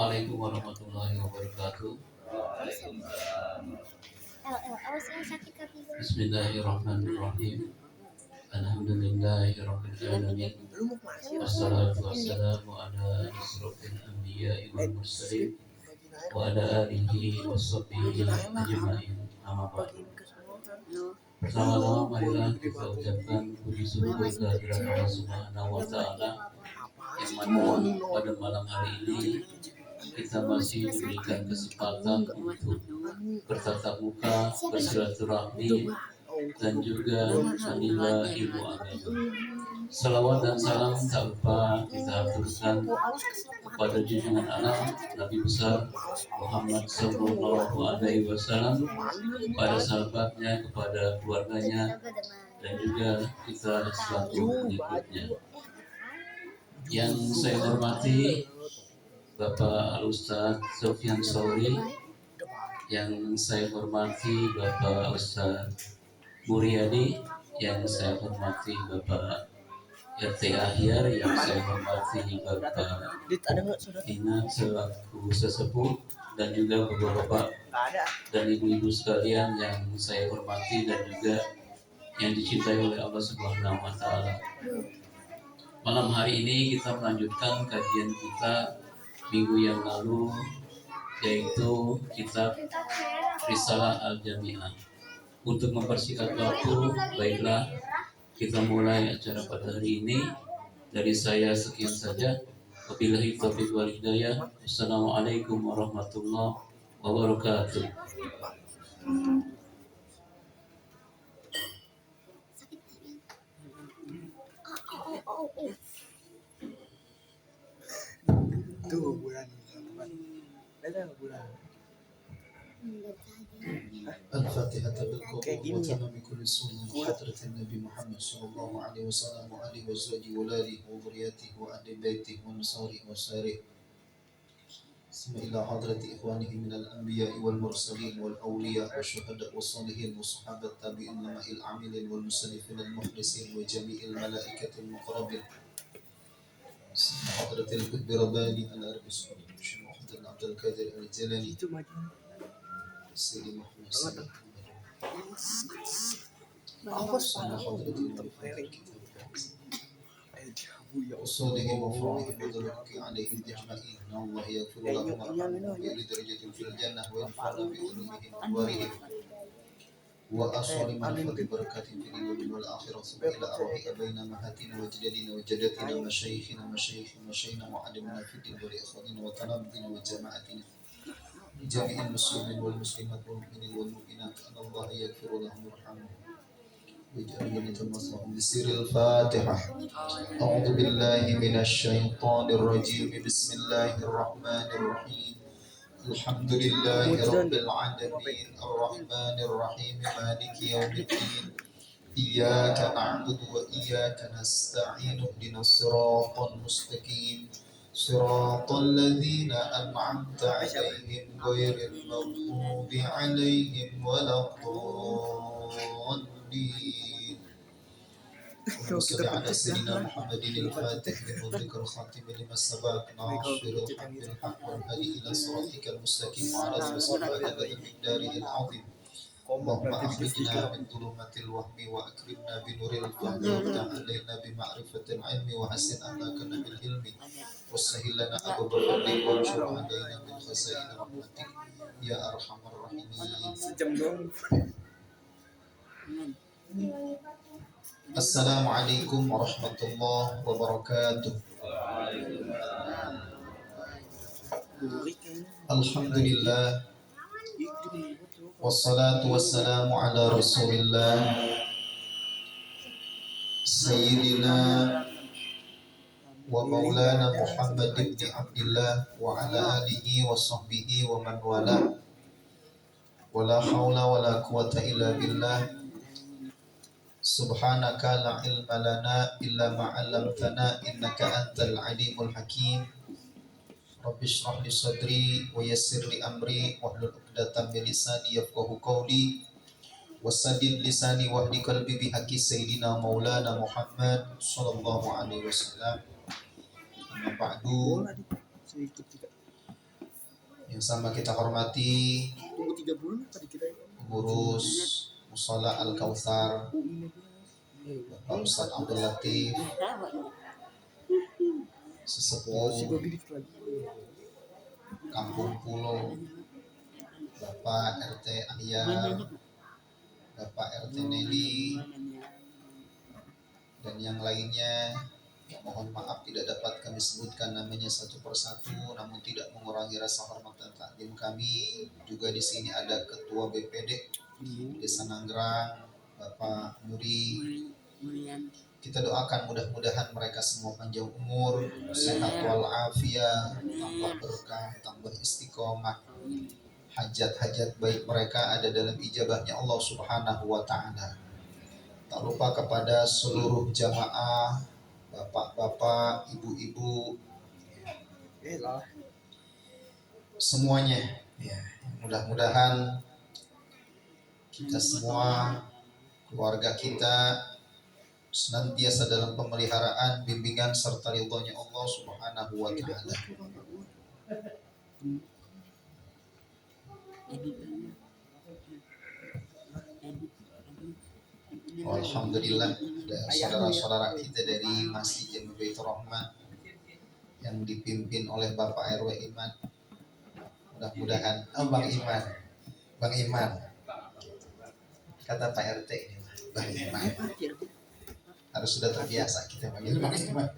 Assalamualaikum warahmatullahi wabarakatuh. Bismillahirrahmanirrahim. Alhamdulillahirrahmanirrahim. Wassalatu wassalamu ala asrofil anbiya'i wal mursalin wa ala alihi wa sahbihi ajma'in. Amma ba'du. Pertama-tama marilah kita ucapkan puji syukur kehadirat Allah Subhanahu wa taala yang mana pada malam hari ini kita masih diberikan kesempatan untuk bertatap muka, bersilaturahmi, dan juga menimba ilmu agama. Salawat dan salam tak lupa kita aturkan kepada junjungan anak Nabi besar Muhammad Sallallahu Alaihi Wasallam, kepada sahabatnya, kepada keluarganya, dan juga kita selaku pengikutnya. Yang saya hormati Bapak Al-Ustadz Sofyan Sauri, yang saya hormati Bapak Ustadz Muryadi, yang saya hormati Bapak RT Ahyar, yang saya hormati Bapak Ingat selaku sesepuh, dan juga bapak-bapak dan ibu-ibu sekalian yang saya hormati dan juga yang dicintai oleh Allah Subhanahu wa taala. Malam hari ini kita melanjutkan kajian kita minggu yang lalu, yaitu kitab Risalah Al-Jami'ah. Untuk mempersingkat waktu, baiklah kita mulai acara pada hari ini. Dari saya sekian saja. Wabillahi taufiq wal hidayah. Assalamualaikum warahmatullahi wabarakatuh. Tuh bulan ada bulan الفاتحة بالقبول وتمام كل سنة بحضرة النبي محمد صلى الله عليه وسلم وآله وزوجه وولاده وذريته وأهل بيته ونصاره وساره، ثم إلى حضرة إخوانه من الأنبياء والمرسلين والأولياء والشهداء والصالحين والصحابة التابعين لما العاملين والمسلمين المخلصين وجميع الملائكة المقربين، ثم حضرة القطب رباني العربي السعودي الشيخ محمد بن عبد القادر الجيلاني سيدي محمد صلى الله عليه وسلم حضرة وصولهم وفرحهم وذلك عليهم أجمعين إن الله يغفر لهم ويرحمهم لدرجة في الجنة وينفعنا بعلومهم وأنوارهم وأصول منفذ بركات في الدنيا والآخرة، ثم إلى أرواح أبينا أمهاتنا وجدادنا وجداتنا مشايخنا وعلمنا في الدين ولإخواننا وتلامذنا وجماعتنا جميع المسلمين والمسلمات والمؤمنين والمؤمنات أن الله يغفر لهم ويرحمهم ويجعل جنة المصلحة بسر الفاتحة. أعوذ بالله من الشيطان الرجيم. بسم الله الرحمن الرحيم. الحمد لله رب العالمين الرحمن الرحيم مالك يوم الدين إياك نعبد وإياك نستعين اهدنا الصراط المستقيم صراط الذين أنعمت عليهم غير المغضوب عليهم ولا الضالين. اللهم صل على سيدنا محمد الفاتح لمغلق الخاتم لما سبق ناصر الحق بالحق والهادي إلى صراطك المستقيم وعلى آله وصحبه قدر مقداره العظيم. اللهم أخرجنا من ظلمات الوهم وأكرمنا بنور الفهم وافتح علينا بمعرفة العلم وحسن أخلاقنا بالعلم وسهل لنا أبواب فضلك وانشر علينا من خزائن رحمتك يا أرحم الراحمين. Assalamualaikum warahmatullahi wabarakatuh. Alhamdulillah wassalatu wassalamu ala rasulillah Sayyidina wa maulana Muhammad ibn Abdillah wa ala alihi wa sahbihi wa man wala wa la hawla wa la quwata illa billah. Subhanaka la ilma lana illa ma 'allamtana innaka antal alimul hakim. Rabbi shrah li sadri wa yassir li amri wahlul 'uqdatam min lisani yafqahu qawli wasaddid lisani wahdi qalbi bihaqqi sayyidina maulana Muhammad sallallahu alaihi wasallam. Amma ba'du. Yang sama kita hormati Tunggu 3 bulan tadi kita. pengurus Mushola Al Kautsar Bapak Ustadz Abdul Latif, sesepuh Kampung Pulau, Bapak RT Ahyar, Bapak RT Nelly, dan yang lainnya. Mohon maaf tidak dapat kami sebutkan namanya satu persatu, namun tidak mengurangi rasa hormat dan takdim kami. Juga di sini ada Ketua BPD Desa Nanggrang, Bapak Muri. Kita doakan mudah-mudahan mereka semua panjang umur, sehat walafiat, tambah berkah, tambah istiqomah. Hajat-hajat baik mereka ada dalam ijabahnya Allah Subhanahu wa Ta'ala. Tak lupa kepada seluruh jamaah, bapak-bapak, ibu-ibu, semuanya, ya, mudah-mudahan kita semua, keluarga kita senantiasa dalam pemeliharaan, bimbingan serta ridhonya Allah Subhanahu wa Ta'ala. Alhamdulillah, ada saudara-saudara kita dari Masjid Baitur Rahman yang dipimpin oleh Bapak RW Iman. Mudah-mudahan, Bang Iman, kata Pak RT ini, Bang Iman, harus sudah terbiasa kita panggil Bang Iman.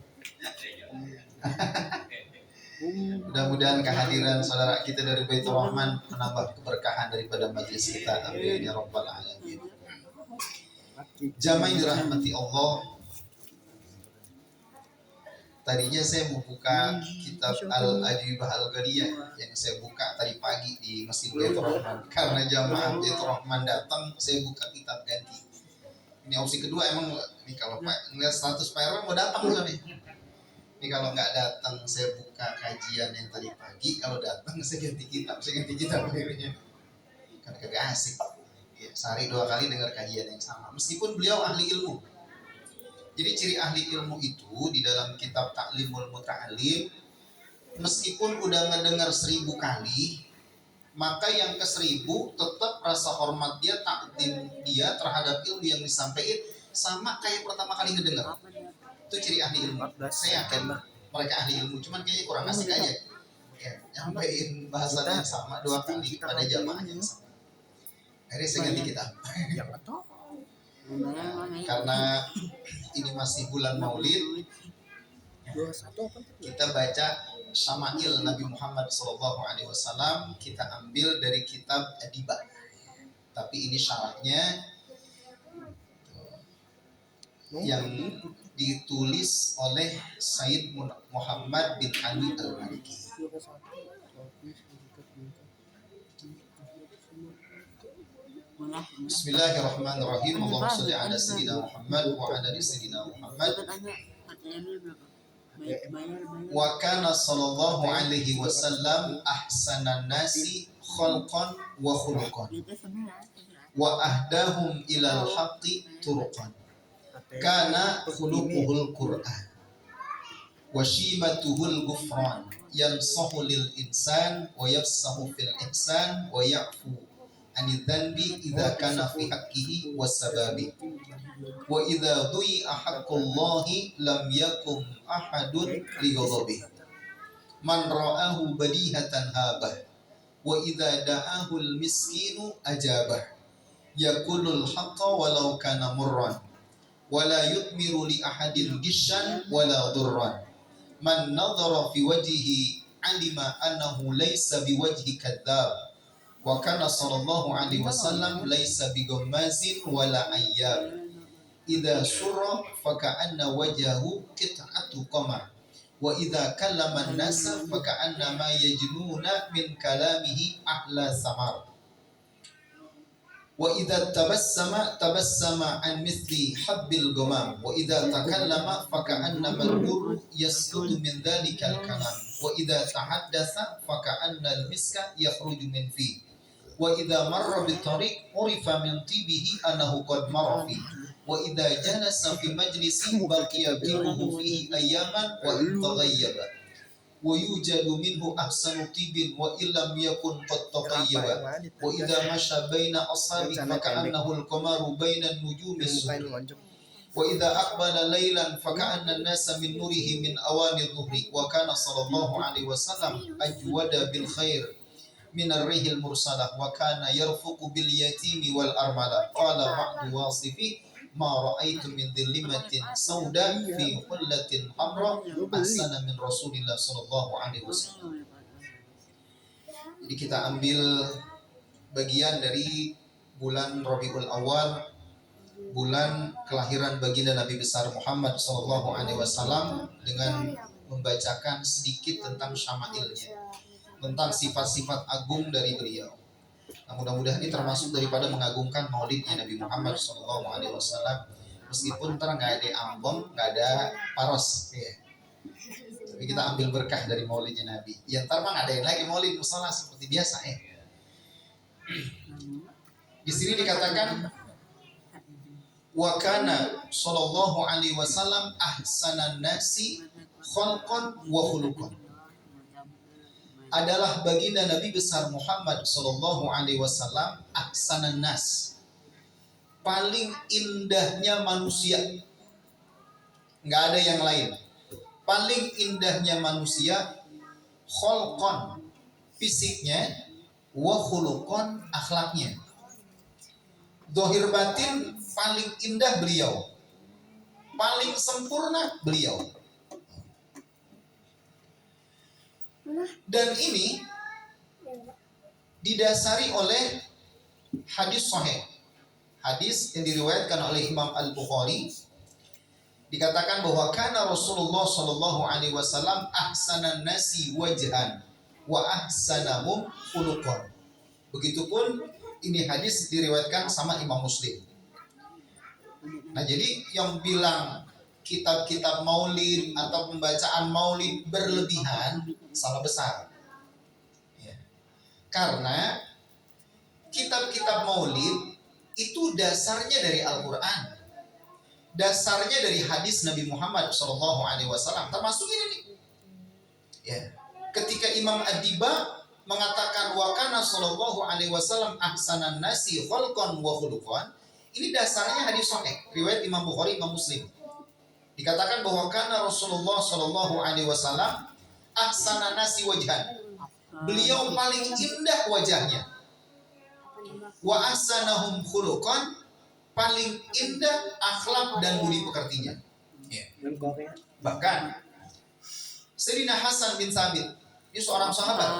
Mudah-mudahan kehadiran saudara kita dari Baitur Rahman menambah keberkahan daripada majelis kita. Amin ya rabbal alamin. Jamaah yang dirahmati Allah, tadinya saya mau buka kitab Al-Ajibah Al-Ghariyah yang saya buka tadi pagi di Masjid Baitur Rahman. Karena jamaah Baitur Rahman datang, saya buka kitab ganti. Ini opsi kedua, emang ini kalau ngeliat status Pak RW mau datang loh nih. Ini kalau nggak datang saya buka kajian yang tadi pagi, kalau datang saya ganti kitab akhirnya. Kan kagak asik. Ya, sehari 2 kali dengar kajian yang sama, meskipun beliau ahli ilmu. Jadi ciri ahli ilmu itu di dalam kitab Ta'limul Muta'alim, meskipun udah ngedengar 1000 kali, maka yang ke-1000 tetap rasa hormat dia, takdim dia terhadap ilmu yang disampaikan sama kayak pertama kali ngedengar. Itu ciri ahli ilmu. Saya yakin mereka ahli ilmu, cuman kayaknya kurang asik aja. Ya, nyampein bahasanya sama 2 kali pada jamaah yang sama. Akhirnya saya ganti kitab. Karena ini masih bulan Maulid, kita baca Syama'il Nabi Muhammad SAW, kita ambil dari kitab Adibah. Tapi ini syaratnya yang ditulis oleh Sayyid Muhammad bin Ali Al-Maliki. Bismillahirrahmanirrahim. Allahumma shalli ala sayyidina Muhammad wa ala ali sayyidina Muhammad. Wa kana sallallahu alaihi wasallam ahsanan nasi khalqan wa khuluqan wa ahdahum ilal haqqi turuqan. Kana khuluquhul Qur'an wa shimatuhul ghufran yansahu lil insan wa yafsahu fil ihsan wa ya'fu anil dhanbi idza kana fi haqqihi wasababi wa idza du'i'a haqqullahi lam yakum ahadun li ghadabi man ra'ahu badihatan habah wa idza da'ahu al miskinu ajabah yaqulul haqqa walau kana murran wala yutmiru li ahadin gishan wala dhurran man nadhara fi wajhihi alima annahu laysa biwajhi kadzdzab wa kana sallallahu alaihi wasallam laysa bigammazin wala ayyab idza surra fa ka'anna wajhahu qit'atu qamar wa idza kallama an-nasa fa ka'anna ma yajnuna min kalamihi ahla samar wa idza tabassama an mithli habbil ghamam wa idza takallama fa ka'anna al-burr yasqutu min dhalikal kalam wa idza tahaddatha fa ka'anna al-miska yakhruju min fi wa idza marra bit tariq urifa min tibihi annahu qad marra fi wa idza jalasa fi majlisin baqiya bihi fihi ayyaman wa taghayyaba wa yujadu minhu ahsanu tibin wa illam yakun qad tatayyaba wa idza masha baina ashabi fa ka'annahu al-qamaru baina an-nujumi as-sud wa idza aqbala laylan fa ka'anna an-nasa min nurihi min awani adh-dhuhri wa kana sallallahu alaihi wasallam ajwada bil khair min ar-rihil mursalah wa kana yarfuqu bil yatimi wal armala qala ba'du wasifi ma ra'aitu min dhillimatin sauda fi hullatin hamra ahsana min Rasulillah sallallahu alaihi wasallam. Jadi kita ambil bagian dari bulan Rabiul Awal, bulan kelahiran baginda Nabi besar Muhammad sallallahu alaihi wasallam, dengan membacakan sedikit tentang syama'ilnya, tentang sifat-sifat agung dari beliau. Nah, mudah-mudahan ini termasuk daripada mengagungkan maulidnya Nabi Muhammad SAW. Meskipun ntar nggak ada ambon, nggak ada paros, ya. Tapi kita ambil berkah dari maulidnya Nabi. Ya ntar mah nggak ada yang lagi maulid musola seperti biasa, ya. Di sini dikatakan wa kana sallallahu alaihi wasallam ahsanan nasi khalqan wa khuluqan. Adalah baginda Nabi besar Muhammad sallallahu alaihi wasallam ahsanan nas, paling indahnya manusia, nggak ada yang lain. Paling indahnya manusia, kholqon fisiknya, wa khuluqon akhlaknya. Dohir batin paling indah beliau, paling sempurna beliau. Dan ini didasari oleh hadis sahih, hadis yang diriwayatkan oleh Imam Al-Bukhari. Dikatakan bahwa kana Rasulullah sallallahu alaihi wasallam ahsanan nasi wajhan wa ahsanahum khuluqan. Begitupun ini hadis diriwayatkan sama Imam Muslim. Nah, jadi yang bilang kitab-kitab maulid atau pembacaan maulid berlebihan salah besar, ya. Karena kitab-kitab maulid itu dasarnya dari Al-Quran, dasarnya dari hadis Nabi Muhammad SAW, termasuk ini nih, ya. Ketika Imam Ad-Diba mengatakan wa kana sallallahu alaihi wasallam ahsanan nasi khalqan wa khuluqan, ini dasarnya hadis sahih riwayat Imam Bukhari, Imam Muslim. Dikatakan bahwa kana Rasulullah sallallahu alaihi wasallam ahsanan nasi wajhan, beliau paling indah wajahnya, wa ahsanahum khuluqan, paling indah akhlak dan budi pekertinya, ya. Bahkan Sayyidina Hasan bin Thabit, ini seorang sahabat,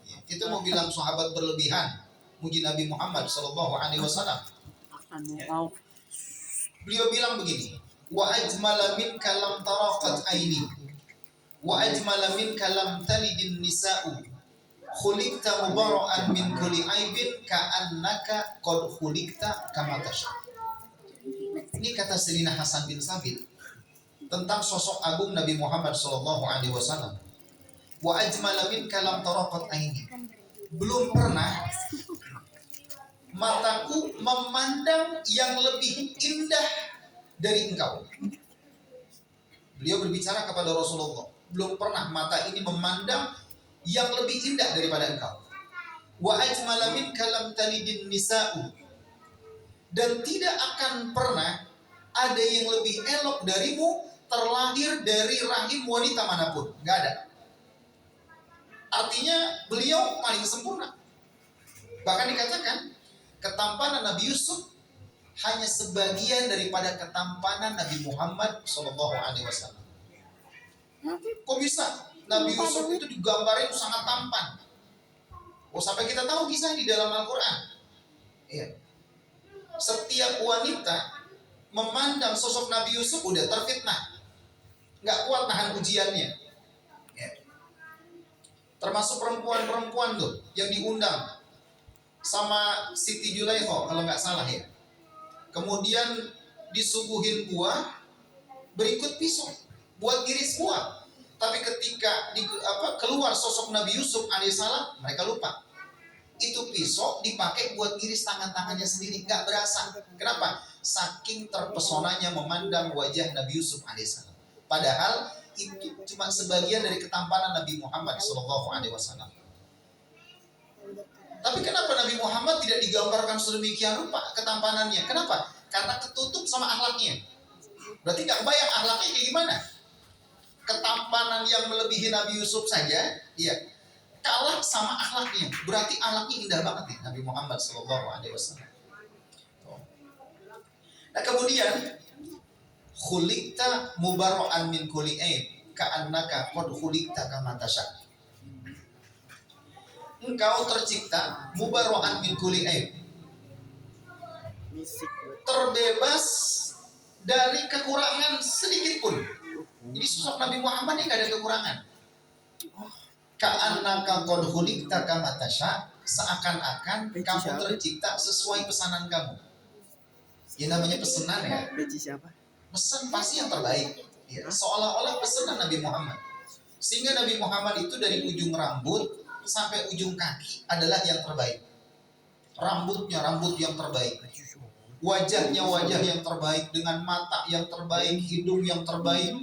ya. Kita mau bilang sahabat berlebihan muji Nabi Muhammad sallallahu alaihi wasallam, ya. Beliau bilang begini, wa ajmala minka lam taraqat aini wa ajmala minka lam talidin nisa'u khuliqta mubara'an min kulli aibin ka'annaka qad khuliqta kama tasha. Ini kata Sayyidina Hasan bin Thabit tentang sosok agung Nabi Muhammad sallallahu alaihi wasallam. Wa ajmala minka lam taraqat aini, belum pernah mataku memandang yang lebih indah dari engkau. Beliau berbicara kepada Rasulullah, belum pernah mata ini memandang yang lebih indah daripada engkau. Wa ajmala minka lam talidin nisa'u, dan tidak akan pernah ada yang lebih elok darimu terlahir dari rahim wanita manapun, nggak ada. Artinya beliau paling sempurna. Bahkan dikatakan ketampanan Nabi Yusuf hanya sebagian daripada ketampanan Nabi Muhammad SAW. Kok bisa Nabi Yusuf itu digambarin sangat tampan? Oh, sampai kita tahu kisah di dalam Al-Quran. Iya. Setiap wanita memandang sosok Nabi Yusuf udah terfitnah, nggak kuat nahan ujiannya. Ya. Termasuk perempuan-perempuan tuh yang diundang sama Siti Julaikha kalau nggak salah, ya. Kemudian disuguhin buah, berikut pisau buat iris buah. Tapi ketika keluar sosok Nabi Yusuf alaihissalam, mereka lupa. Itu pisau dipakai buat iris tangan-tangannya sendiri, nggak berasa. Kenapa? Saking terpesonanya memandang wajah Nabi Yusuf alaihissalam. Padahal itu cuma sebagian dari ketampanan Nabi Muhammad SAW. Tapi kenapa Nabi Muhammad tidak digambarkan sedemikian rupa ketampanannya? Kenapa? Karena ketutup sama akhlaknya. Berarti nggak kebayang akhlaknya kayak gimana? Ketampanan yang melebihi Nabi Yusuf saja, ya, kalah sama akhlaknya. Berarti akhlaknya indah banget nih Nabi Muhammad SAW. Nah kemudian khuliqta mubarra'an min kulli aib ka'annaka qad khuliqta kama tasha. Engkau tercipta mubarra'an min kulli aib, terbebas dari kekurangan sedikit pun. Jadi sosok Nabi Muhammad ini gak ada kekurangan. Ka'annaka qad khuliqta kama tasha, seakan-akan kamu tercipta sesuai pesanan kamu. Ya namanya pesanan ya. Pesan pasti yang terbaik. Ya, seolah-olah pesanan Nabi Muhammad. Sehingga Nabi Muhammad itu dari ujung rambut sampai ujung kaki adalah yang terbaik. Rambutnya rambut yang terbaik. Wajahnya wajah yang terbaik, dengan mata yang terbaik, hidung yang terbaik,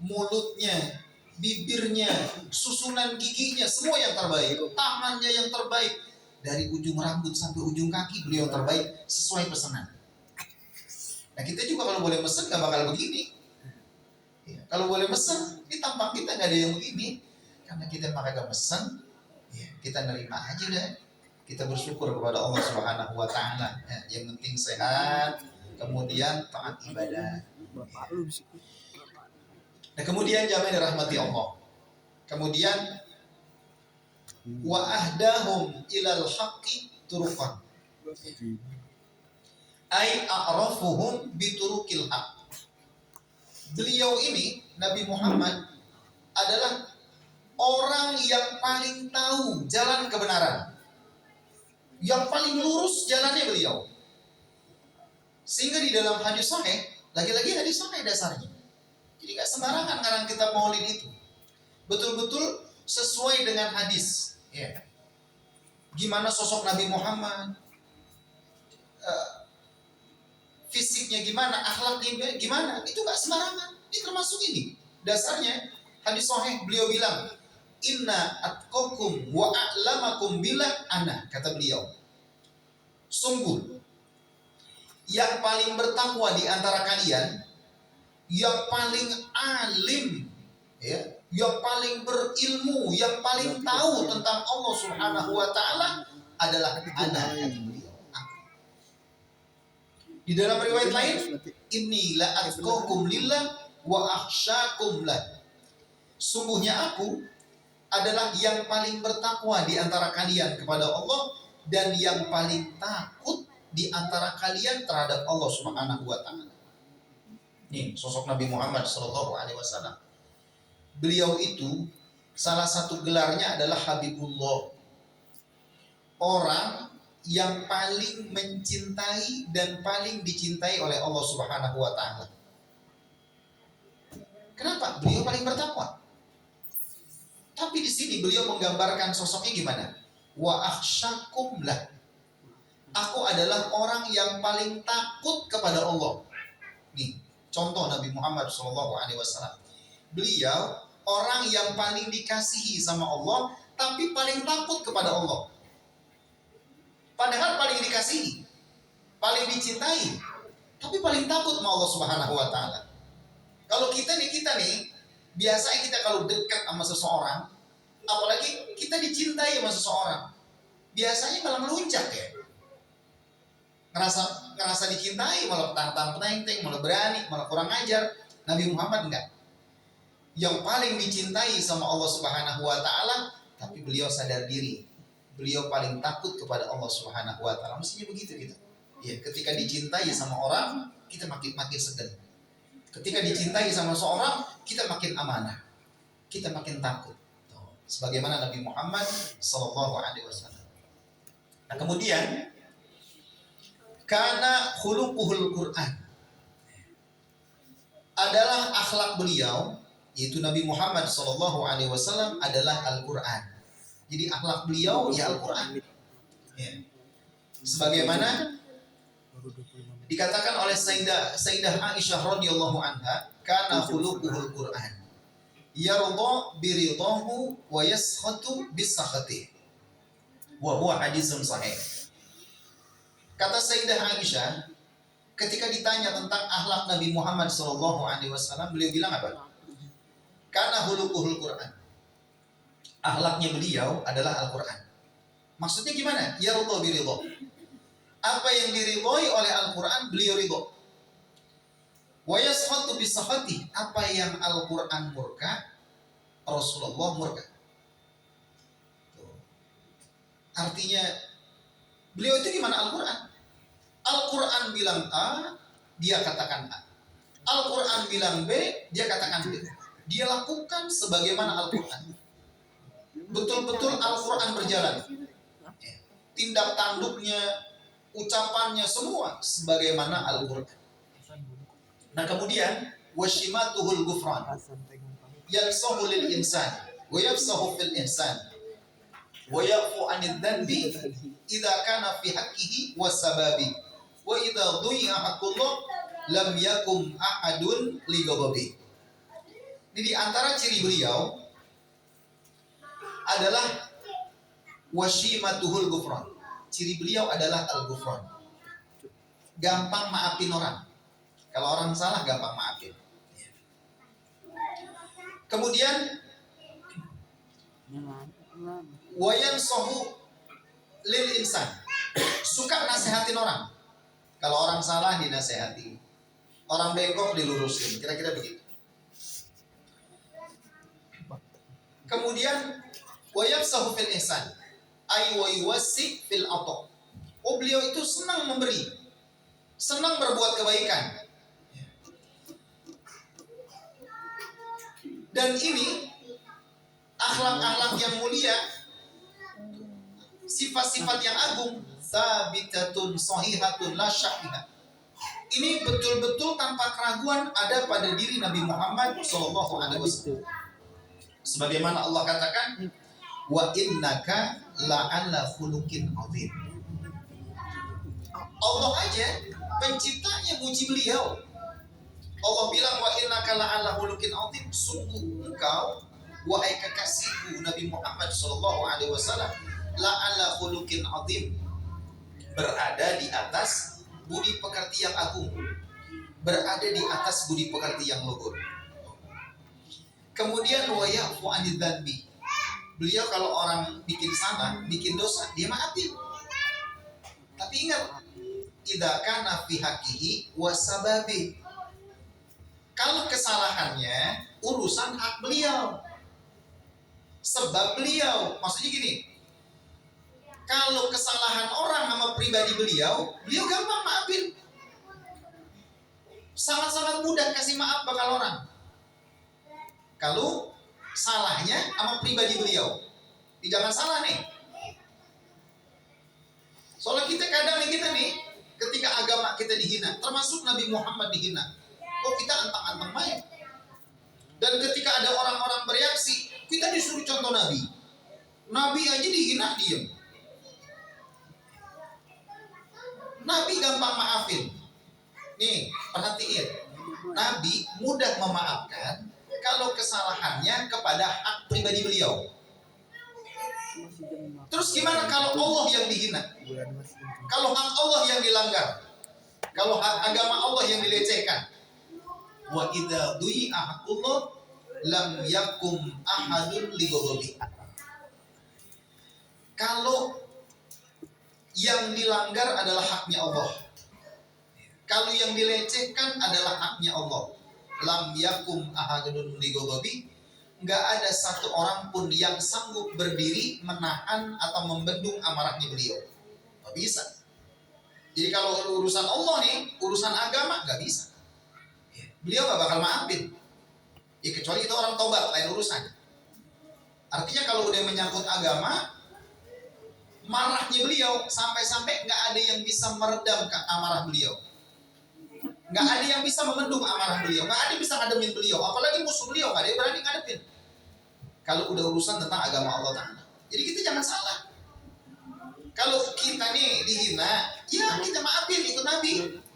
mulutnya, bibirnya, susunan giginya, semua yang terbaik. Tangannya yang terbaik. Dari ujung rambut sampai ujung kaki beliau yang terbaik sesuai pesanan. Nah kita juga kalau boleh pesen gak bakal begini. Ya, kalau boleh pesen, ini tampang kita gak ada yang begini. Karena kita pakai pesan, ya, kita nerima aja udah. Kita bersyukur kepada Allah Subhanahu Wa Taala. Ya, yang penting sehat, kemudian taat ibadah. Nah kemudian jamaah dirahmati Allah. Kemudian wa ahdahum ilal haqqi turuqan. Ai a'rafuhum biturukil haq. Beliau ini Nabi Muhammad adalah orang yang paling tahu jalan kebenaran, yang paling lurus jalannya beliau. Sehingga di dalam hadis sahih, lagi-lagi hadis sahih dasarnya. Jadi gak sembarangan ngarang kita maulid itu. Betul-betul sesuai dengan hadis. Ya. Gimana sosok Nabi Muhammad, fisiknya gimana, akhlaknya gimana, itu gak sembarangan. Ini termasuk ini. Dasarnya hadis sahih beliau bilang, inna atqakum wa a'lamakum billah ana, kata beliau. Sungguh yang paling bertakwa di antara kalian, yang paling alim, ya, yang paling berilmu, yang paling tahu tentang Allah Subhanahu wa taala adalah ana. Di dalam riwayat lain, inni la atqakum lillah wa akhsyakum lah. Sungguhnya aku adalah yang paling bertakwa di antara kalian kepada Allah dan yang paling takut di antara kalian terhadap Allah Subhanahu wa taala. Nih, sosok Nabi Muhammad SAW. Beliau itu salah satu gelarnya adalah Habibullah. Orang yang paling mencintai dan paling dicintai oleh Allah Subhanahu wa taala. Kenapa? Beliau paling bertakwa. Tapi di sini beliau menggambarkan sosoknya gimana? Wa akhsyakum lah. Aku adalah orang yang paling takut kepada Allah. Nih, contoh Nabi Muhammad SAW. Beliau orang yang paling dikasihi sama Allah, tapi paling takut kepada Allah. Padahal paling dikasihi, paling dicintai, tapi paling takut sama Allah Subhanahu wa taala. Kalau kita nih, biasanya kita kalau dekat sama seseorang, apalagi kita dicintai sama seseorang, biasanya malah meluncak ya. Ngerasa dicintai, malah petang-petang, malah berani, malah kurang ajar. Nabi Muhammad enggak. Yang paling dicintai sama Allah Subhanahu wa taala, tapi beliau sadar diri. Beliau paling takut kepada Allah Subhanahu wa taala. Mestinya begitu gitu. Ya, ketika dicintai sama orang, kita makin segan. Ketika dicintai sama seorang, kita makin amanah. Kita makin takut. Sebagaimana Nabi Muhammad SAW. Nah, kemudian karena khuluquhul Quran adalah akhlak beliau, yaitu Nabi Muhammad SAW adalah Al-Quran. Jadi akhlak beliau ya Al-Quran. Ya. Sebagaimana dikatakan oleh Sayyidah Aisyah radhiyallahu anha, karena khuluquhul Quran. yarda biridahu wa yaskhatu bisakhati. Wa huwa hadisun sahih. Kata Sayyidah Aisyah, ketika ditanya tentang akhlak Nabi Muhammad SAW, beliau bilang apa? Karena hulukuhul Quran. Akhlaknya beliau adalah Al-Quran. Maksudnya gimana? Yarda biridha. Apa yang diridhoi oleh Al-Quran, beliau ridho. Wa yaskhatu bisakhati. Apa yang Al-Quran murka, Rasulullah murka. Artinya beliau itu gimana Al-Quran? Al-Quran bilang A, dia katakan A. Al-Quran bilang B, dia katakan B. Dia lakukan sebagaimana Al-Quran. Betul-betul Al-Quran berjalan. Tindak tanduknya, ucapannya semua sebagaimana Al-Quran. Nah kemudian washimatuhul gufran, yansahu lil insan wa yafsahu fil insan wa yafu anid dhanbi idza kana fi haqqihi wasababi wa idza dhuya haqqullah lam yakum ahadun li ghadabi. Ini di antara ciri beliau adalah washimatuhul gufran. Ciri beliau adalah al-gufran. Gampang maafin orang. Kalau orang salah gampang maafin. Kemudian wayan sohu lil insan, suka nasihatin orang. Kalau orang salah dinasehati, orang bengkok dilurusin, kira-kira begitu. Kemudian wayan sohu fil insan, ay wa yuwassi fil ato. Oh beliau itu senang memberi, senang berbuat kebaikan. Dan ini akhlak-akhlak yang mulia, sifat-sifat yang agung, sabitatun sahihatun la syakkiha. Ini betul-betul tanpa keraguan ada pada diri Nabi Muhammad SAW. Sebagaimana Allah katakan, wa innaka la'ala khuluqin azim. Allah aja penciptanya muji beliau. Allah bilang wa innaka la'ala khuluqin azim, sungguh engkau wahai kekasihku Nabi Muhammad SAW la'ala khuluqin azim, berada di atas budi pekerti yang agung, berada di atas budi pekerti yang luhur. Kemudian wa ya'fu anid dzanbi, beliau kalau orang bikin salah, bikin dosa, dia maafin. Tapi ingat, idza kana fi haqqihi wasababi, kalau kesalahannya urusan hak beliau, sebab beliau, maksudnya gini, kalau kesalahan orang sama pribadi beliau, beliau gampang maafin. Sangat-sangat mudah kasih maaf bakal orang. Kalau salahnya sama pribadi beliau, jangan salah nih. Soalnya kita kadang nih, kita nih, ketika agama kita dihina, termasuk Nabi Muhammad dihina, oh kita antang-antang main. Dan ketika ada orang-orang bereaksi, kita disuruh contoh Nabi. Nabi aja dihina, diem. Nabi gampang maafin. Nih, perhatiin. Nabi mudah memaafkan kalau kesalahannya kepada hak pribadi beliau. Terus gimana kalau Allah yang dihina? Kalau hak Allah yang dilanggar? Kalau hak agama Allah yang dilecehkan? Wa idza du'i'a haqqullah lam yakum ahadun li ghadabi. Kalau yang dilanggar adalah haknya Allah, kalau yang dilecehkan adalah haknya Allah, lam yakum ahadun li ghadabi, enggak ada satu orang pun yang sanggup berdiri menahan atau membendung amarahnya beliau. Enggak bisa. Jadi kalau urusan Allah nih, urusan agama enggak bisa. Beliau gak bakal maafin. Ya kecuali kita orang tobat, lain urusan. Artinya kalau udah menyangkut agama, marahnya beliau sampai-sampai gak ada yang bisa meredam amarah beliau. Gak ada yang bisa memendung amarah beliau. Gak ada yang bisa ngademin beliau. Apalagi musuh beliau, gak ada yang berani ngadepin. Kalau udah urusan tentang agama Allah Ta'ala. Jadi kita jangan salah. Kalau kita nih dihina, ya kita maafin, ikut Nabi.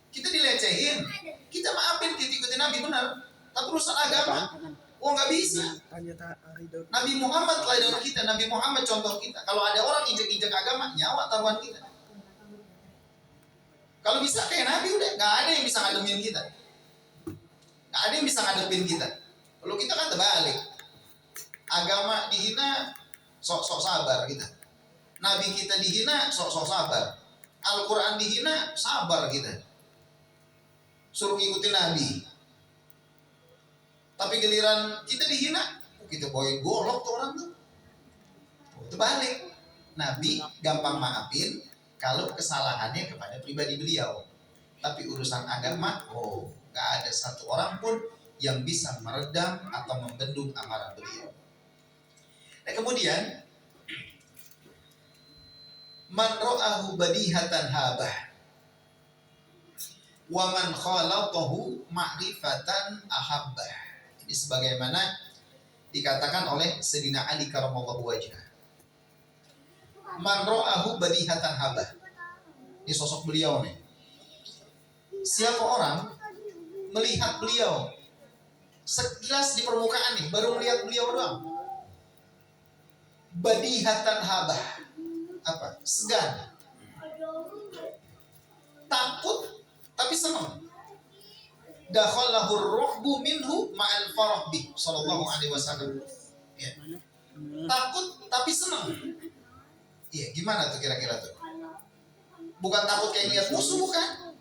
Kita dilecehin, kita maafin, kita ikutin Nabi, benar. Tapi urusan agama, Oh nggak bisa. Nabi Muhammad teladan kita, Nabi Muhammad contoh kita. Kalau ada orang injek-injek agama, nyawa taruhan kita. Kalau bisa kayak Nabi udah nggak ada yang bisa ngademin kita, nggak ada yang bisa ngadepin kita. Kalau kita kan terbalik, agama dihina, sok-sok sabar kita. Nabi kita dihina, sok-sok sabar. Al-Quran dihina, sabar kita. Suruh ngikutin Nabi. Tapi giliran kita dihina, kita bawain golok tuh orang tuh. Terbalik. Nabi gampang maafin kalau kesalahannya kepada pribadi beliau. Tapi urusan agama, gak ada satu orang pun yang bisa meredam atau membendung amarah beliau. Nah kemudian, man ra'ahu badihatan habah wa man khalatahu ma'rifatan ahabbah. Ini sebagaimana dikatakan oleh Sayyidina Ali karamallahu wajhah. Man ra'ahu badihatan habah. Ini sosok beliau nih. Siapa orang melihat beliau sekilas di permukaan nih, baru melihat beliau doang. Badihatan habah. Apa? Segan. Takut tapi senang. Dakhalahur ruhbu minhu ma'al farah bih sallallahu alaihi wasallam. Ya. Takut tapi senang. Iya, gimana tuh kira-kira tuh? Bukan takut kayak lihat musuh, bukan.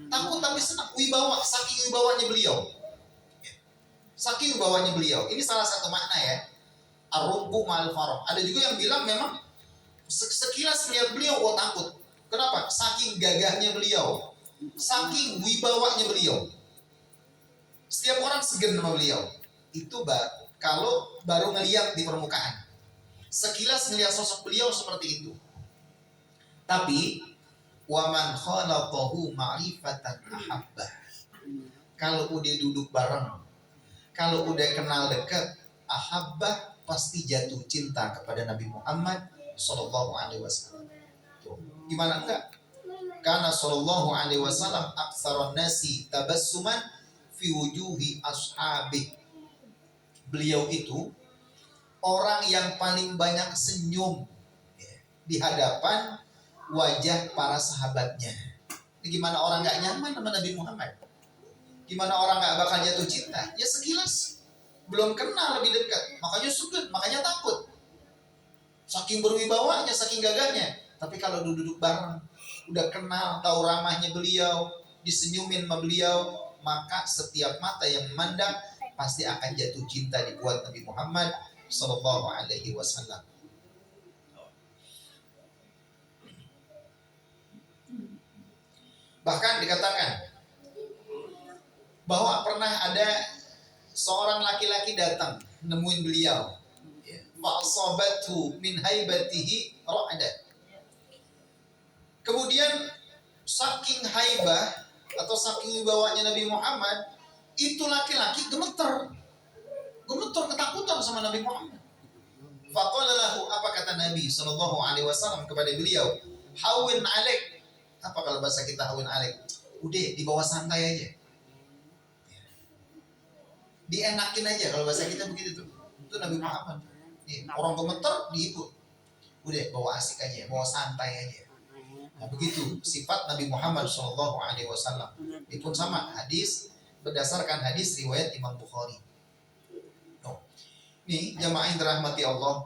Takut tapi senang. Wibawa, saking wibawanya beliau. Ya. Saking wibawanya beliau. Ini salah satu makna ya. Ar-ruhbu ma'al farah. Ada juga yang bilang memang sekilas melihat beliau takut. Kenapa? Saking gagahnya beliau. Saking wibawanya beliau. Setiap orang segan sama beliau. Itu kalau baru ngelihat di permukaan. Sekilas ngelihat sosok beliau seperti itu. Tapi waman khalaqahu ma'rifatan ahabbah. Kalau udah duduk bareng, kalau udah kenal dekat, ahabbah pasti jatuh cinta kepada Nabi Muhammad sallallahu alaihi wasallam. Gimana enggak? Karena sallallahu alaihi wasallam aktsaron nasi tabassuman fi wujuhi ashabi. Beliau itu orang yang paling banyak senyum di hadapan wajah para sahabatnya. Ini gimana orang gak nyaman sama Nabi Muhammad? Gimana orang gak bakal jatuh cinta? Ya sekilas, belum kenal lebih dekat, makanya sujud, makanya takut. Saking berwibawanya, saking gagahnya. Tapi kalau duduk bareng, udah kenal, tahu ramahnya beliau, disenyumin sama beliau, maka setiap mata yang memandang pasti akan jatuh cinta dibuat Nabi Muhammad sallallahu alaihi wasallam. Bahkan dikatakan bahwa pernah ada seorang laki-laki datang nemuin beliau. Fa'asabathu min haibatihi ra'da. Kemudian saking haibah atau saking wibawanya Nabi Muhammad, itu laki-laki gemeter ketakutan sama Nabi Muhammad. Faqala lahu, apa kata Nabi sallallahu alaihi wasallam kepada beliau? Hawin alaik. Apa kalau bahasa kita hawin alaik? Udah dibawa santai aja. Dienakin aja kalau bahasa kita begitu tuh. Itu Nabi Muhammad. Orang gemeter diikut. Udah bawa asik aja, bawa santai aja. Nah, begitu sifat Nabi Muhammad sallallahu alaihi wasallam. Itu pun sama hadis berdasarkan hadis riwayat Imam Bukhari. Nih jamaah yang dirahmati Allah,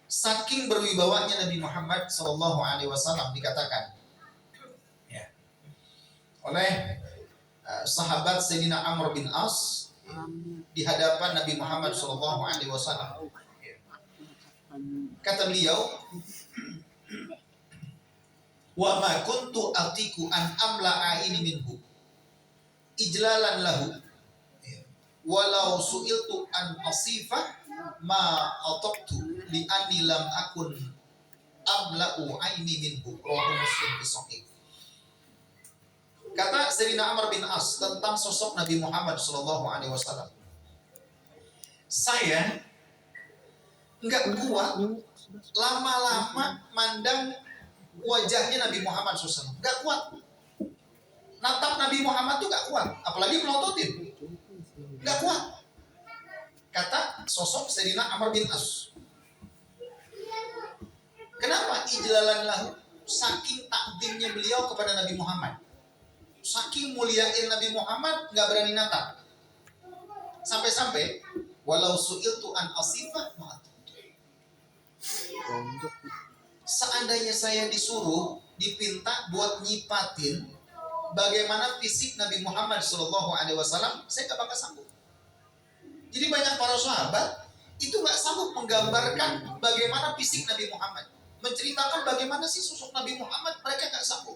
saking berwibawanya Nabi Muhammad sallallahu alaihi wasallam dikatakan ya, oleh sahabat Sayyidina Amr bin As di hadapan Nabi Muhammad sallallahu alaihi wasallam. Kata beliau, wa ma kuntu atiku an amla'a ini minhu ijlalan lahu walau su'iltu an asifah ma ataqtu li anni lam akun amla'u aini minhu. Rawahu Muslim fi sahih. Kata Sayyidina Amr bin As tentang sosok Nabi Muhammad sallallahu alaihi wasallam, saya enggak kuat lama-lama mandang wajahnya Nabi Muhammad SAW. Gak kuat. Natap Nabi Muhammad tuh gak kuat. Apalagi melototin. Gak kuat. sosok Sayyidina Amr bin As. Kenapa? Ijlalan lahu, saking takdimnya beliau kepada Nabi Muhammad, saking muliain Nabi Muhammad, nggak berani natap. Sampai-sampai walau su'iltu an asifah ma'at, seandainya saya disuruh dipinta buat nyipatin bagaimana fisik Nabi Muhammad SAW, saya gak bakal sanggup. Jadi banyak para sahabat itu gak sanggup menggambarkan bagaimana fisik Nabi Muhammad, menceritakan bagaimana sih sosok Nabi Muhammad, mereka gak sanggup.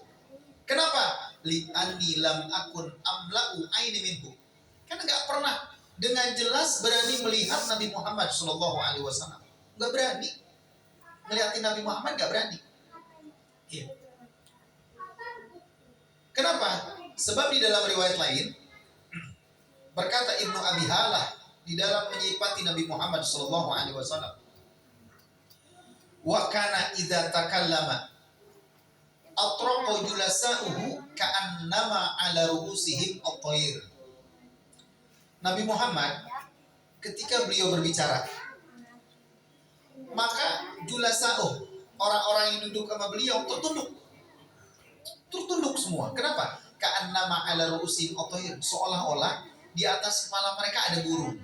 Kenapa? Li'anni lam akun amla'u aini minhu, karena gak pernah dengan jelas berani melihat Nabi Muhammad SAW. Gak berani melihatin Nabi Muhammad, gak berani. Iya. Kenapa? Sebab di dalam riwayat lain berkata Ibnu Abi Halah di dalam menyifati Nabi Muhammad SAW, wa kana idza takallama atraqa julasa'uhu ka'annama ala ru'usihim at-tayr. Nabi Muhammad ketika beliau berbicara, maka julasa'uh, orang-orang yang duduk sama beliau tertunduk semua. Kenapa? Ka'annama ala ru'usihim at-tayr, seolah-olah di atas kepala mereka ada burung.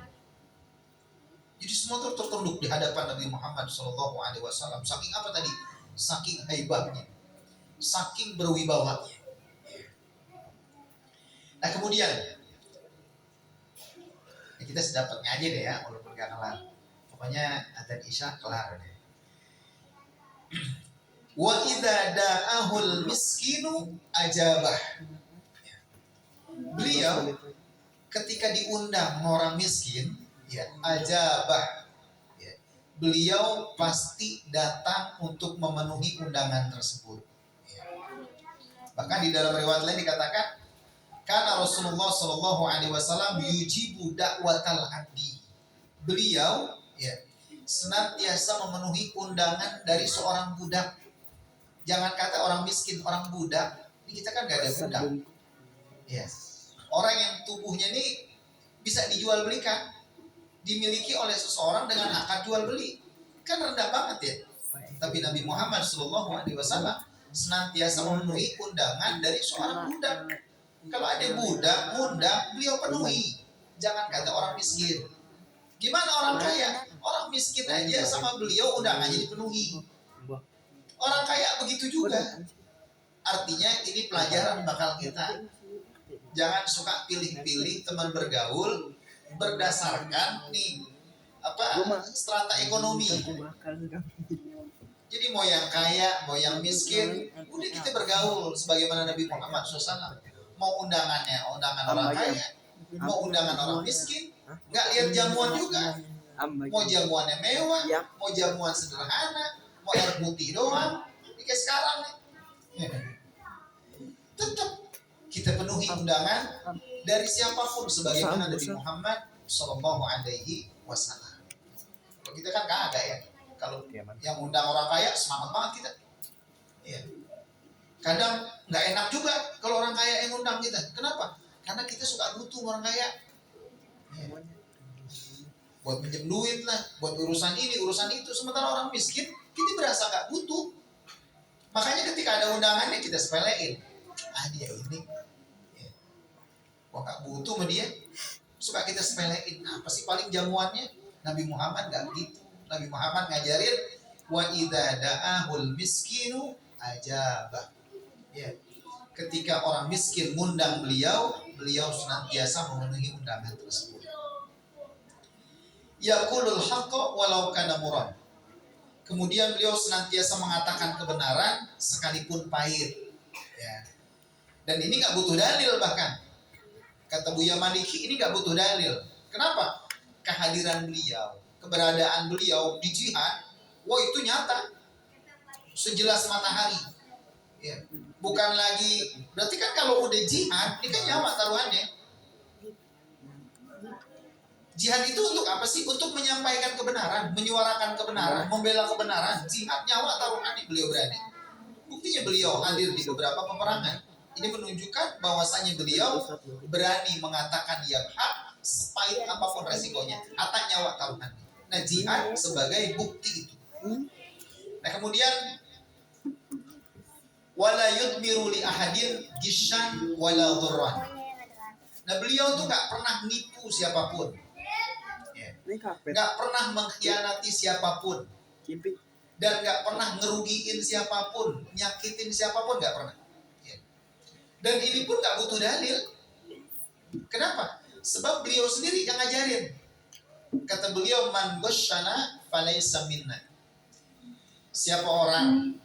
Jadi semua tertunduk di hadapan Nabi Muhammad SAW. Saking apa tadi? Saking haibahnya, saking berwibawanya. Nah kemudian kita sedapat ngaji deh ya, walaupun gak kelar. Pokoknya adzan isya kelar deh. Wa idza da'ahul miskinu ajabah. Beliau ketika diundang orang miskin, ya, ajabah, ya, beliau pasti datang untuk memenuhi undangan tersebut, ya. Bahkan di dalam riwayat lain dikatakan, karena Rasulullah SAW yujibu da'watal abdi, beliau, ya, senantiasa memenuhi undangan dari seorang budak. Jangan kata orang miskin, orang budak. Ini kita kan gak ada budak, ya. Orang yang tubuhnya ini bisa dijual belikan, dimiliki oleh seseorang dengan akad jual beli, kan rendah banget ya. Tapi Nabi Muhammad SAW senantiasa memenuhi undangan dari seorang budak. Kalau ada budak ngundang, beliau penuhi. Jangan kata orang miskin. Gimana orang kaya? Orang miskin aja sama beliau undangannya dipenuhi. Orang kaya begitu juga. Artinya ini pelajaran bakal kita. Jangan suka pilih-pilih teman bergaul berdasarkan nih strata ekonomi. Jadi mau yang kaya, mau yang miskin, udah kita bergaul sebagaimana Nabi Muhammad SAW. Mau undangannya undangan orang kaya, mau undangan orang miskin, nggak lihat jamuan juga. Mau jamuannya mewah, mau jamuan sederhana, mau air putih doang, ini kayak sekarang nih. Tetap kita penuhi undangan dari siapapun sebagaimana Nabi Muhammad SAW. Kalau kita kan kagak ya. Kalau yang undang orang kaya semangat banget kita. Ya. Kadang nggak enak juga kalau orang kaya yang undang kita. Kenapa? Karena kita suka butuh orang kaya. Ya. Buat pinjam duit lah, buat urusan ini, urusan itu. Sementara orang miskin kita berasa nggak butuh. Makanya ketika ada undangannya kita sepelein. Ah dia ini. Wah gak butuh sama dia, suka kita sepelein. Apa sih paling jamuannya? Nabi Muhammad gak gitu. Nabi Muhammad ngajarin wa idza da'ahul miskinu ajabah, ya. Ketika orang miskin ngundang beliau, beliau senantiasa memenuhi undangan tersebut. Yaqulul haqqa walau kana murad. Kemudian beliau senantiasa mengatakan kebenaran sekalipun pahit, ya. Dan ini gak butuh dalil bahkan. Kata Buya Maliki ini gak butuh dalil. Kenapa? Kehadiran beliau, keberadaan beliau di jihad, wah itu nyata, sejelas matahari. Ya. Bukan lagi, berarti kan kalau udah jihad, ini kan nyawa taruhannya. Jihad itu untuk apa sih? Untuk menyampaikan kebenaran, menyuarakan kebenaran, membela kebenaran. Jihad nyawa taruhannya beliau berani. Buktinya beliau hadir di beberapa peperangan. Ini menunjukkan bahwasanya beliau berani mengatakan yang hak sepahit apapun resikonya, atau nyawa taruhannya. Nah, jihad sebagai bukti itu. Nah, kemudian wala yudmiru li ahadin gishan wala dhurran. Nah, beliau tuh nggak pernah nipu siapapun, nggak pernah mengkhianati siapapun, dan nggak pernah ngerugiin siapapun, nyakitin siapapun, nggak pernah. Dan ini pun nggak butuh dalil. Kenapa? Sebab beliau sendiri yang ngajarin. Kata beliau, man ghasyana falaysa minna. Siapa orang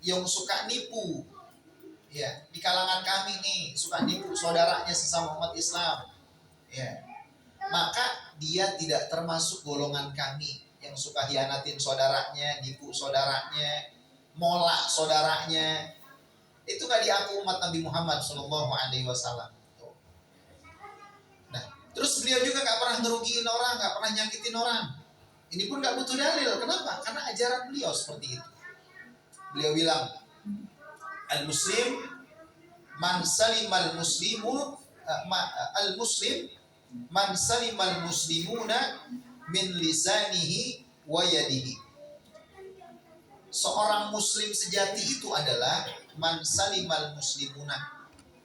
yang suka nipu, ya, di kalangan kami nih, suka nipu saudaranya sesama umat Islam, ya, maka dia tidak termasuk golongan kami yang suka hianatin saudaranya, nipu saudaranya, molak saudaranya. Itu gak diaku umat Nabi Muhammad SAW. Nah, terus beliau juga gak pernah ngerugiin orang, gak pernah nyakitin orang. Ini pun gak butuh dalil. Kenapa? Karena ajaran beliau seperti itu. Beliau bilang, al-muslim man salimal muslimu al-muslim man salimal muslimuna min lisanihi wa yadihi. Seorang muslim sejati itu adalah man salimal muslimuna,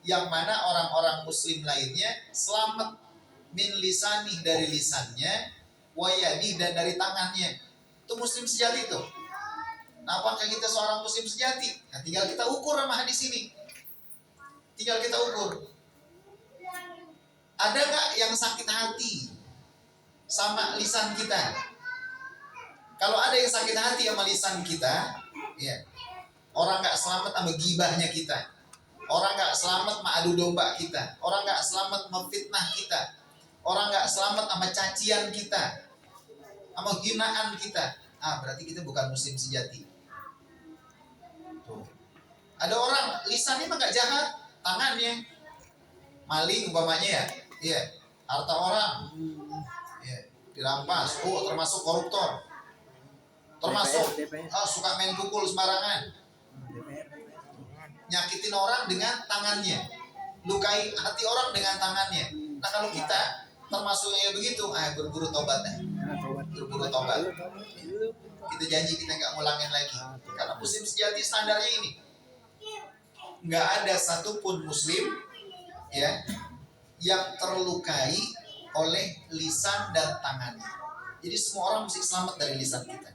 yang mana orang-orang muslim lainnya selamat, min lisani dari lisannya, wa yadihi dan dari tangannya. Itu muslim sejati itu. Nah, apakah kita seorang muslim sejati? Nah, tinggal kita ukur sama hadis ini. Tinggal kita ukur. Ada nggak yang sakit hati sama lisan kita? Kalau ada yang sakit hati sama lisan kita, ya, orang nggak selamat sama gibahnya kita, orang nggak selamat sama adu domba kita, orang nggak selamat memfitnah kita, orang nggak selamat sama cacian kita, sama hinaan kita. Berarti kita bukan muslim sejati. Tuh. Ada orang lisannya mah nggak jahat, tangannya maling umpamanya, ya, harta orang, ya, dirampas, termasuk koruptor, termasuk suka main pukul sembarangan, nyakitin orang dengan tangannya, lukai hati orang dengan tangannya. Nah, kalau kita termasuk yang begitu, buru-buru tobat deh, buru-buru tobat. Kita janji kita nggak ngulangin lagi. Karena muslim sejati standarnya ini, nggak ada satupun muslim, ya, yang terlukai oleh lisan dan tangannya. Jadi semua orang mesti selamat dari lisan kita,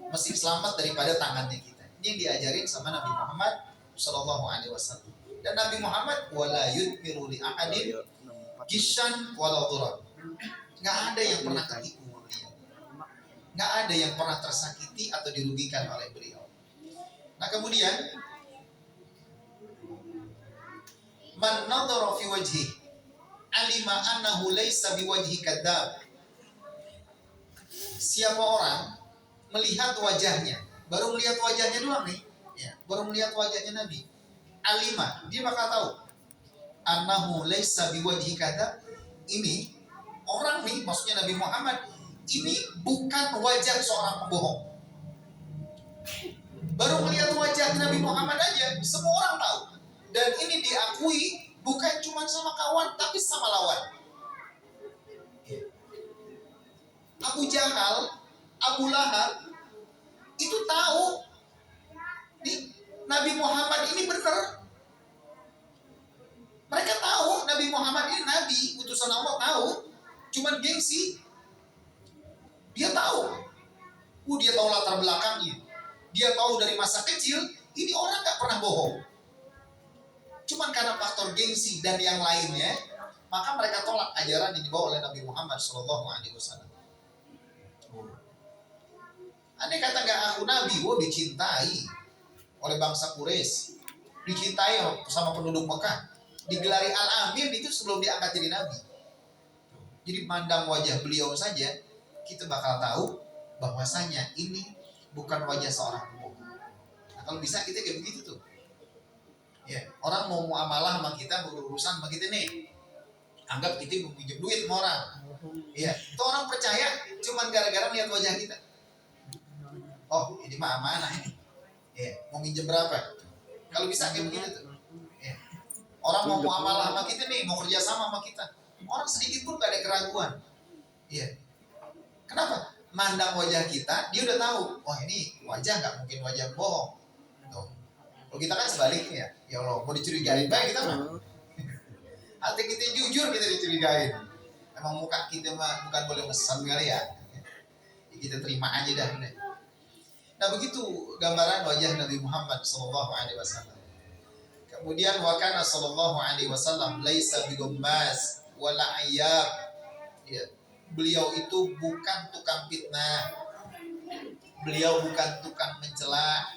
mesti selamat daripada tangannya kita. Ini yang diajarin sama Nabi Muhammad SAW. Dan Nabi Muhammad wala yudmiru li ahadin gishan wala dhurran. Nggak ada yang pernah ketipu beliau, nggak ada yang pernah tersakiti atau dirugikan oleh beliau. Nah, kemudian man nadhara fi wajhi alima annahu laysa biwajhi kadzab. Siapa orang melihat wajahnya, baru melihat wajahnya doang nih, ya, baru melihat wajahnya Nabi, alima, dia bakal tahu annahu laysa biwajhi kadzab. Ini orang nih, maksudnya Nabi Muhammad, ini bukan wajah seorang pembohong. Baru melihat wajah Nabi Muhammad aja, semua orang tahu. Dan ini diakui bukan cuma sama kawan, tapi sama lawan. Abu Jahal, Abu Lahab, itu tahu nih, Nabi Muhammad ini benar. Mereka tahu Nabi Muhammad ini Nabi, utusan Allah, tahu. Cuman gengsi. Dia tahu. Dia tahu latar belakangnya. Dia tahu dari masa kecil, ini orang gak pernah bohong. Cuman karena faktor gengsi dan yang lainnya, maka mereka tolak ajaran yang dibawa oleh Nabi Muhammad SAW. Andai kata gak aku Nabi, dicintai oleh bangsa Quraisy, dicintai sama penduduk Mekah, digelari Al-Amin itu sebelum diangkat jadi Nabi. Jadi mandang wajah beliau saja, kita bakal tahu bahwasanya ini bukan wajah seorang pembohong. Nah, kalau bisa kita kayak begitu tuh. Ya, orang mau muamalah sama kita, berurusan sama kita nih, anggap kita mau pinjam duit sama orang. Ya, itu orang percaya cuman gara-gara lihat wajah kita. Oh, ini mah amanah ini. Ya, mau minjem berapa? Kalau bisa kayak begitu tuh. Ya. Orang mau muamalah sama kita nih, mau kerja sama kita. Orang sedikit pun gak ada keraguan. Iya. Kenapa? Mandang wajah kita, dia udah tahu. Oh ini wajah nggak mungkin wajah bohong. Tuh. Kalau kita kan sebaliknya, ya Allah mau dicurigain baik kita mah. Hati kita jujur kita dicurigain. Emang muka kita mah bukan boleh pesan kali ya. Kita terima aja dah. Nah begitu gambaran wajah Nabi Muhammad SAW. Kemudian wakana sallallahu alaihi wasallam laisa bigommas wala ayyab. Ya. Beliau itu bukan tukang fitnah. Beliau bukan tukang mencela.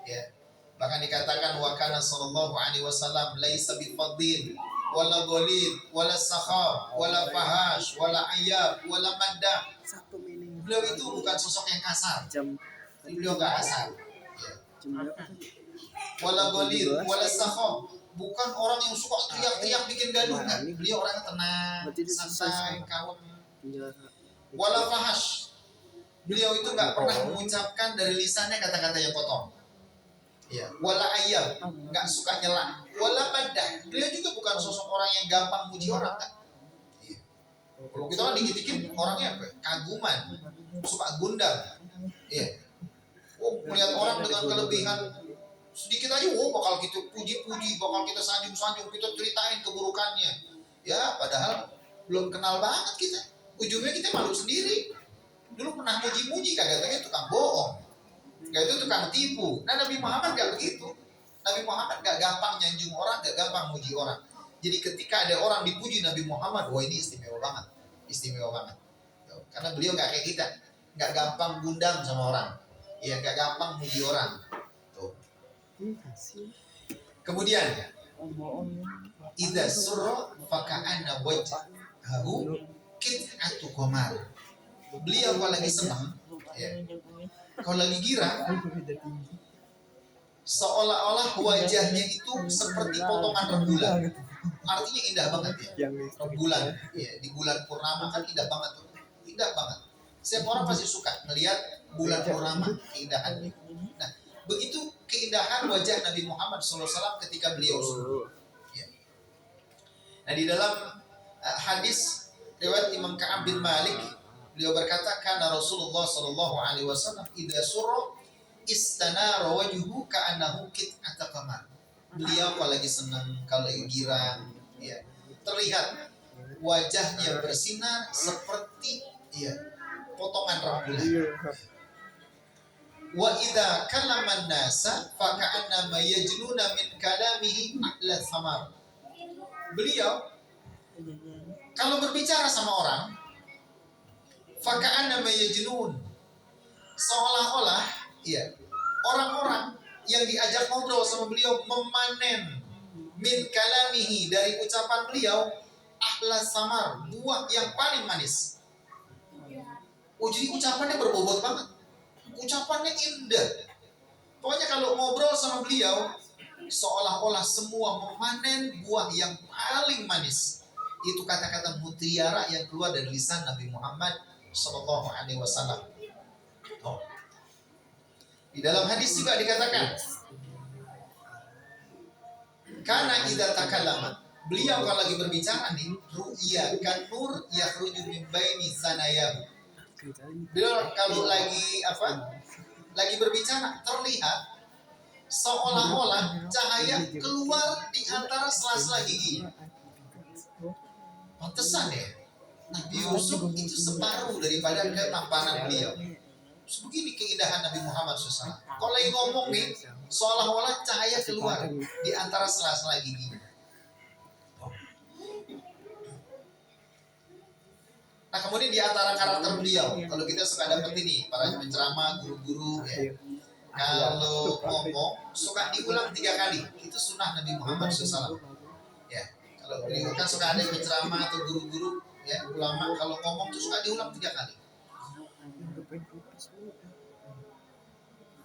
Ya. Bahkan dikatakan wakana sallallahu alaihi wasallam laisa bifadhin wala ghalid wala sakhab wala fahash wala ayyab wala maddah. Beliau itu bukan sosok yang kasar. Beliau enggak kasar. Ya. Wala ghalid wala sakhab, bukan orang yang suka teriak-teriak bikin gaduh. Beliau orangnya tenang, santai, kalem. Wala fahash, beliau itu nggak pernah mengucapkan dari lisannya kata-kata yang kotor. Ya, wala ayyab, nggak suka nyela. Wala maddah, beliau juga bukan sosok orang yang gampang muji orang. Ya. Kalau kita kan dikit-dikit orangnya apa? Kaguman, suka gundal. Ya. Oh, melihat orang dengan kelebihan sedikit aja, oh bakal kita puji-puji, bakal kita sanjung-sanjung, kita ceritain keburukannya. Ya, padahal belum kenal banget kita. Ujungnya kita malu sendiri. Dulu pernah muji-muji katanya tukang bohong, kayak itu tukang tipu. Nah Nabi Muhammad gak begitu. Nabi Muhammad gak gampang nyanjung orang, gak gampang muji orang. Jadi ketika ada orang dipuji Nabi Muhammad, wah ini istimewa banget, istimewa banget. Karena beliau gak kayak kita, gak gampang gundam sama orang, ya gak gampang muji orang. Tuh. Kemudian, idza surra faka'anna wajhahu kit'atu qamar. Beliau kalau lagi senang, ya, kalau lagi girang, seolah-olah wajahnya itu seperti potongan rembulan. Artinya indah banget ya. Rembulan, ya, di bulan purnama kan indah banget tuh, indah banget. Setiap orang pasti suka melihat bulan purnama, keindahannya. Nah, begitu keindahan wajah Nabi Muhammad SAW ketika beliau subuh. Ya. Nah, di dalam hadis riwayat Imam Ka'ab bin Malik, beliau berkata, karena Rasulullah sallallahu alaihi wasallam idza surra istanara wajhuhu ka'annahu qit'atu qamar. Beliau kalau lagi senang, kalau lagi girang, ya, terlihat wajahnya bersinar seperti, ya, potongan rembulan. Wa idza kallama an-nasa fa ka'annama yajluna min kalamihi ahla thamar. Beliau kalau berbicara sama orang, faka'annama yajnun, seolah-olah, ya, orang-orang yang diajak ngobrol sama beliau memanen min kalamihi, dari ucapan beliau, ahla samar, buah yang paling manis. Oh, jadi ucapannya berbobot banget, ucapannya indah. Pokoknya kalau ngobrol sama beliau, seolah-olah semua memanen buah yang paling manis. Itu kata-kata mutiara yang keluar dari lisan Nabi Muhammad Sallallahu Alaihi Wasallam. Oh. Di dalam hadis juga dikatakan, karena idza takallama, beliau kalau lagi berbicara nih, ru'ya kan nur yakhruju min baini sanayahu. Beliau kalau lagi lagi berbicara terlihat seolah-olah cahaya keluar di antara sela-sela giginya. Pantesan ya, Nabi Yusuf itu separuh daripada ketampanan beliau. Begini keindahan Nabi Muhammad SAW. Kalau lagi ngomong nih, seolah-olah cahaya keluar di antara sela-sela giginya. Nah kemudian di antara karakter beliau, kalau kita suka dapat ini, para penceramah, guru-guru, ya, kalau ngomong suka diulang 3 kali. Itu sunnah Nabi Muhammad SAW. Ya. Kalau beliau kan suka ada penceramah atau guru-guru, ya, ulama, kalau ngomong tuh suka diulang 3 kali.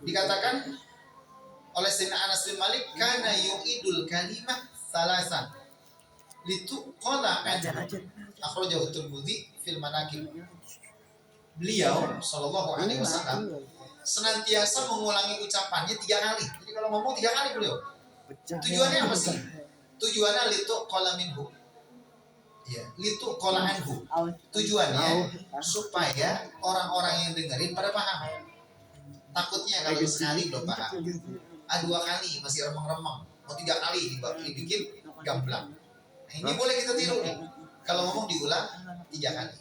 Dikatakan oleh Sayyidina Anas bin Malik, kana yu'idul kalimah salasan lituqala anhu, akhrajahu Tirmidzi fil manaqib. Beliau sallallahu alaihi wasallam senantiasa mengulangi ucapannya 3 kali. Jadi kalau ngomong 3 kali beliau. Tujuannya apa sih? Tujuannya litu qala minhu, Ya, itu kolanganku. Tujuannya supaya orang-orang yang dengerin pada paham. Takutnya kalau sekali udah paham, dua kali masih remeng-remeng, mau 3 kali dibikin gamblang. Nah, ini boleh kita tiru nih. Kalau ngomong diulang 3 kali.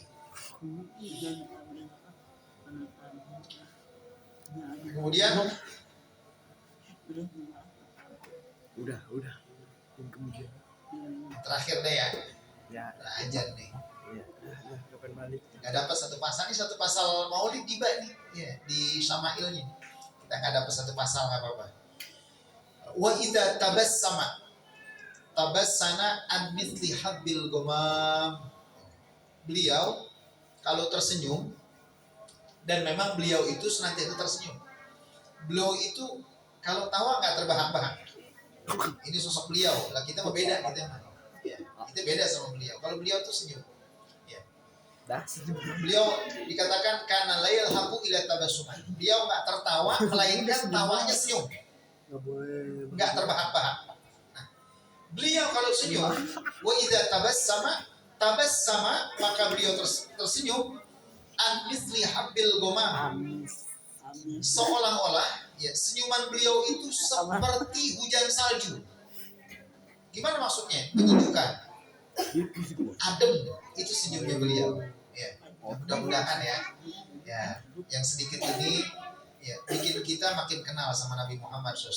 Kemudian udah. Yang kemudian terakhir deh ya. ya Ajar nih. kapan balik? Nggak dapat satu pasal, ini satu pasal maulid tiba nih ya, di Syama'ilnya. Kita nggak dapat satu pasal nggak apa-apa. Wa idza tabassana an mithli habbil ghamam. Beliau kalau tersenyum, dan memang beliau itu senantiasa tersenyum. Beliau itu kalau tawa nggak terbahak-bahak. Ini sosok beliau. Lah kita berbeda gitu ya. Kita beda sama beliau. Kalau beliau tuh senyum. Beliau dikatakan karena layal haku ila tabassum. Beliau nggak tertawa, melainkan tawanya senyum. Nggak terbahak-bahak. Nah, beliau kalau senyum, wa idza tabassama maka beliau tersenyum an misli habbil ghamam. Seolah-olah ya senyuman beliau itu seperti hujan salju. Gimana maksudnya? Menunjukkan adem itu senyumnya beliau. Ya, mudah-mudahan ya, yang sedikit ini ya bikin kita makin kenal sama Nabi Muhammad SAW.